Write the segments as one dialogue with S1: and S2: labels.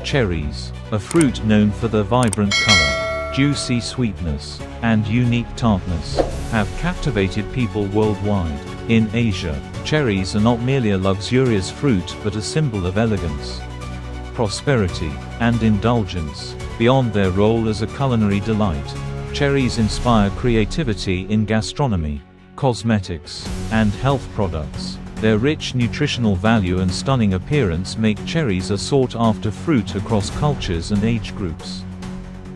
S1: Cherries, a fruit known for their vibrant color, juicy sweetness, and unique tartness, have captivated people worldwide. In Asia, cherries are not merely a luxurious fruit but a symbol of elegance, prosperity, and indulgence. Beyond their role as a culinary delight, cherries inspire creativity in gastronomy, cosmetics, and health products. Their rich nutritional value and stunning appearance make cherries a sought-after fruit across cultures and age groups.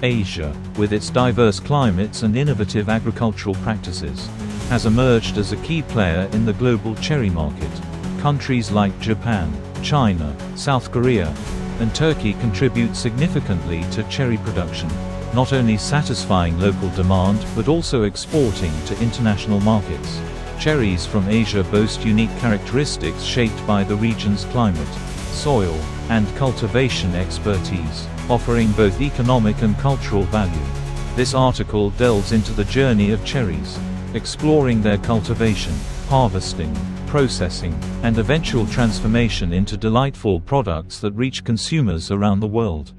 S1: Asia, with its diverse climates and innovative agricultural practices, has emerged as a key player in the global cherry market. Countries like Japan, China, South Korea, and Turkey contribute significantly to cherry production, not only satisfying local demand but also exporting to international markets. Cherries from Asia boast unique characteristics shaped by the region's climate, soil, and cultivation expertise, offering both economic and cultural value. This article delves into the journey of cherries, exploring their cultivation, harvesting, processing, and eventual transformation into delightful products that reach consumers around the world.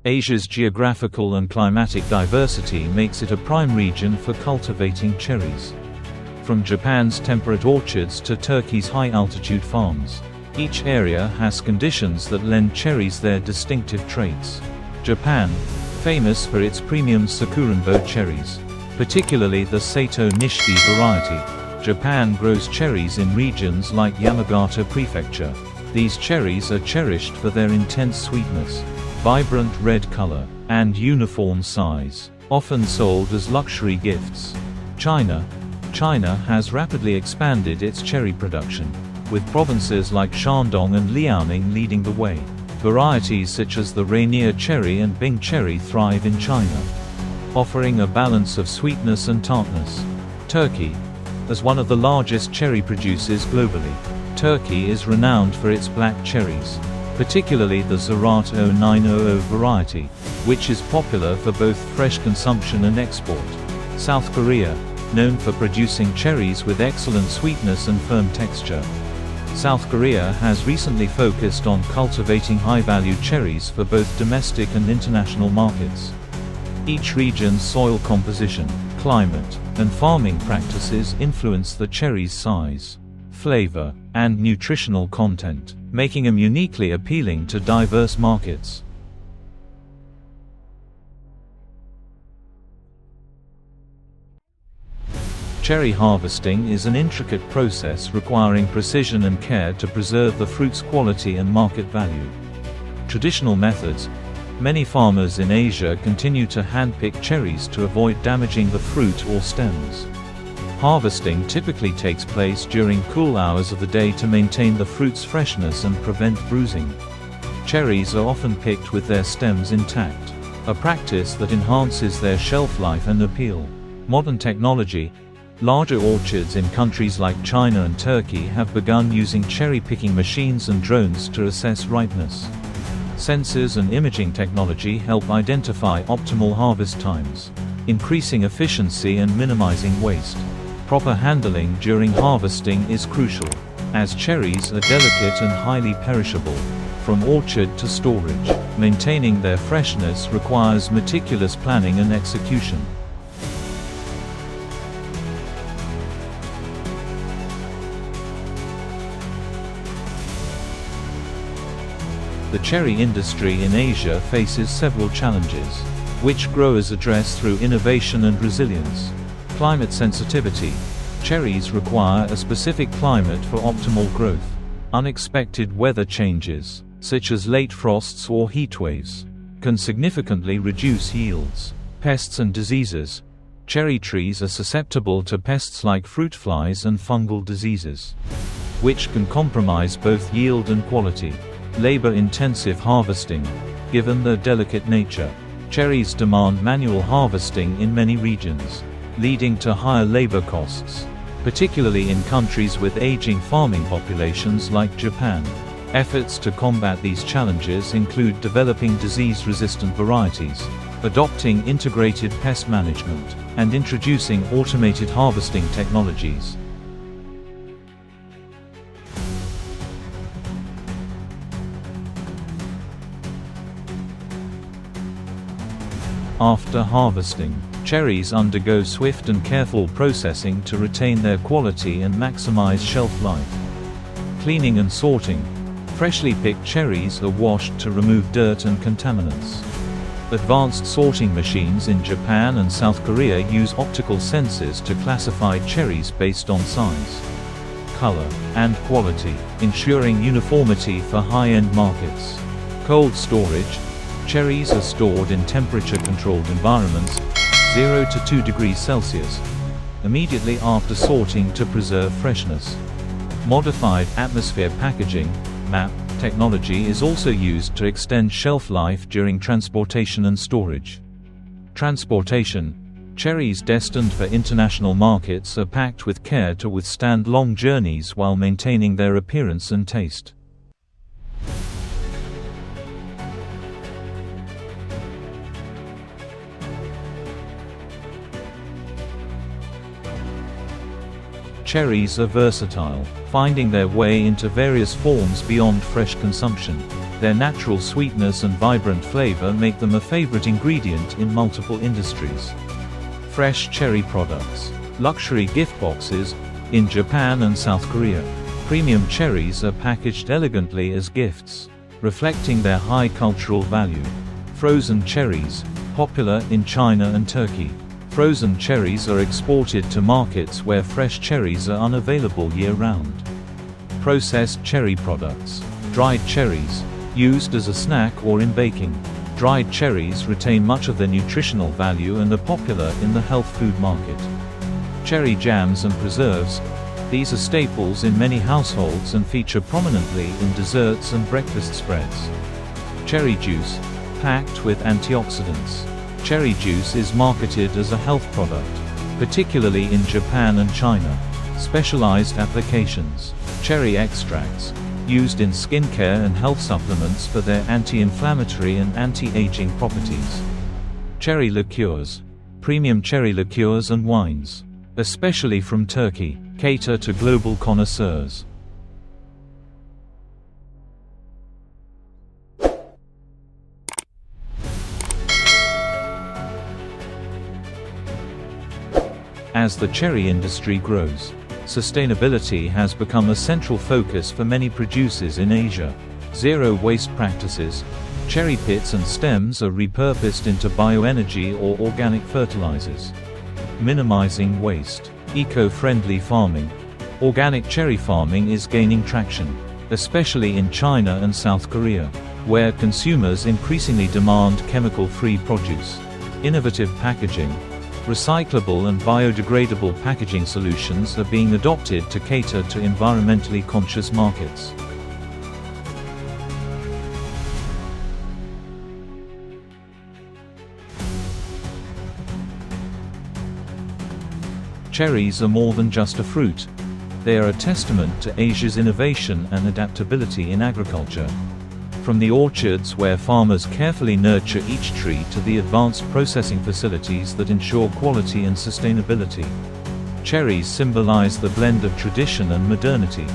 S1: Asia's geographical and climatic diversity makes it a prime region for cultivating cherries. From Japan's temperate orchards to Turkey's high-altitude farms, each area has conditions that lend cherries their distinctive traits. Japan, famous for its premium Sakuranbo cherries, particularly the Sato Nishiki variety. Japan grows cherries in regions like Yamagata Prefecture. These cherries are cherished for their intense sweetness, vibrant red color, and uniform size, often sold as luxury gifts. China has rapidly expanded its cherry production, with provinces like Shandong and Liaoning leading the way. Varieties such as the Rainier cherry and Bing cherry thrive in China, offering a balance of sweetness and tartness. Turkey, as one of the largest cherry producers globally, Turkey is renowned for its black cherries, particularly the Ziraat 0900 variety, which is popular for both fresh consumption and export. South Korea, known for producing cherries with excellent sweetness and firm texture. South Korea has recently focused on cultivating high-value cherries for both domestic and international markets. Each region's soil composition, climate, and farming practices influence the cherry's size, flavor, and nutritional content, making them uniquely appealing to diverse markets. Cherry harvesting is an intricate process requiring precision and care to preserve the fruit's quality and market value. Traditional methods: many farmers in Asia continue to hand-pick cherries to avoid damaging the fruit or stems. Harvesting typically takes place during cool hours of the day to maintain the fruit's freshness and prevent bruising. Cherries are often picked with their stems intact, a practice that enhances their shelf life and appeal. Modern technology: larger orchards in countries like China and Turkey have begun using cherry-picking machines and drones to assess ripeness. Sensors and imaging technology help identify optimal harvest times, increasing efficiency and minimizing waste. Proper handling during harvesting is crucial, as cherries are delicate and highly perishable. From orchard to storage, maintaining their freshness requires meticulous planning and execution. The cherry industry in Asia faces several challenges, which growers address through innovation and resilience. Climate sensitivity: cherries require a specific climate for optimal growth. Unexpected weather changes, such as late frosts or heatwaves, can significantly reduce yields. Pests and diseases: cherry trees are susceptible to pests like fruit flies and fungal diseases, which can compromise both yield and quality. Labor-intensive harvesting: given their delicate nature, cherries demand manual harvesting in many regions, leading to higher labor costs, particularly in countries with aging farming populations like Japan. Efforts to combat these challenges include developing disease-resistant varieties, adopting integrated pest management, and introducing automated harvesting technologies. After harvesting, cherries undergo swift and careful processing to retain their quality and maximize shelf life. Cleaning and sorting. Freshly picked cherries are washed to remove dirt and contaminants. Advanced sorting machines in Japan and South Korea use optical sensors to classify cherries based on size, color, and quality, ensuring uniformity for high-end markets. Cold storage. Cherries are stored in temperature-controlled environments, 0 to 2 degrees Celsius, immediately after sorting to preserve freshness. Modified atmosphere packaging (MAP) technology is also used to extend shelf life during transportation and storage. Transportation. Cherries destined for international markets are packed with care to withstand long journeys while maintaining their appearance and taste. Cherries are versatile, finding their way into various forms beyond fresh consumption. Their natural sweetness and vibrant flavor make them a favorite ingredient in multiple industries. Fresh cherry products. Luxury gift boxes. In Japan and South Korea, premium cherries are packaged elegantly as gifts, reflecting their high cultural value. Frozen cherries. Popular in China and Turkey. Frozen cherries are exported to markets where fresh cherries are unavailable year-round. Processed cherry products. Dried cherries. Used as a snack or in baking. Dried cherries retain much of their nutritional value and are popular in the health food market. Cherry jams and preserves. These are staples in many households and feature prominently in desserts and breakfast spreads. Cherry juice. Packed with antioxidants. Cherry juice is marketed as a health product, particularly in Japan and China. Specialized applications. Cherry extracts. Used in skincare and health supplements for their anti-inflammatory and anti-aging properties. Cherry liqueurs. Premium cherry liqueurs and wines, especially from Turkey, cater to global connoisseurs. As the cherry industry grows, sustainability has become a central focus for many producers in Asia. Zero-waste practices. Cherry pits and stems are repurposed into bioenergy or organic fertilizers. Minimizing waste. Eco-friendly farming. Organic cherry farming is gaining traction, especially in China and South Korea, where consumers increasingly demand chemical-free produce. Innovative packaging. Recyclable and biodegradable packaging solutions are being adopted to cater to environmentally conscious markets. Cherries are more than just a fruit. They are a testament to Asia's innovation and adaptability in agriculture. From the orchards where farmers carefully nurture each tree to the advanced processing facilities that ensure quality and sustainability. Cherries symbolize the blend of tradition and modernity.